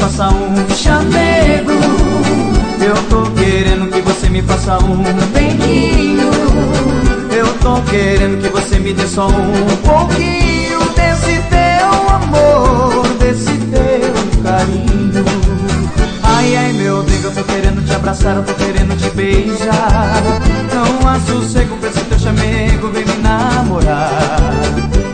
faça um chamego. Eu tô querendo que você me faça um beijinho. Eu tô querendo que você me dê só um pouquinho desse teu amor, desse teu carinho. Ai, ai, meu Deus, eu tô querendo te abraçar, eu tô querendo te beijar. Não há sossego pra esse teu chamego, vem me namorar.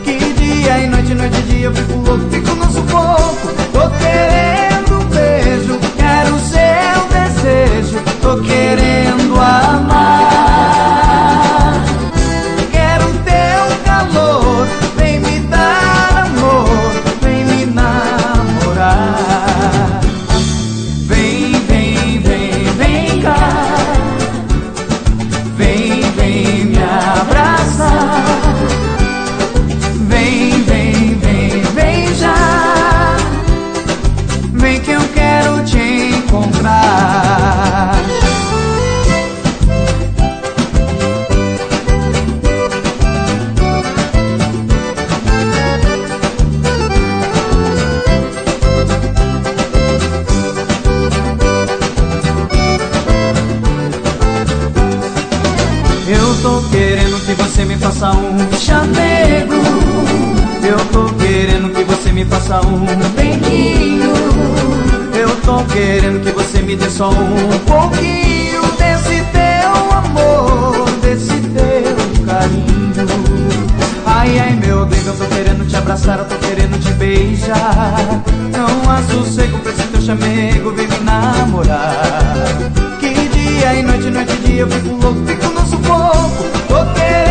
Que dia e noite, noite e dia eu fico louco, fico no sufoco. Tô querendo um beijo, quero seu desejo. Tô querendo amar, quero teu calor. Vem me dar amor, vem me namorar. Vem, vem, vem, vem cá. Vem, vem me abraçar. Vem, vem, vem, vem já. Vem que eu quero te encontrar. Eu tô querendo que você me faça um chamego. Eu tô querendo que você me faça um beijinho. Eu tô querendo que você me dê só um pouquinho desse teu amor, desse teu carinho. Ai, ai, meu Deus, eu tô querendo te abraçar, eu tô querendo te beijar. Não há sossego pra esse teu chamego, vem me namorar. Que dia e noite, noite e dia eu fico louco, fico no sufoco. Tô querendo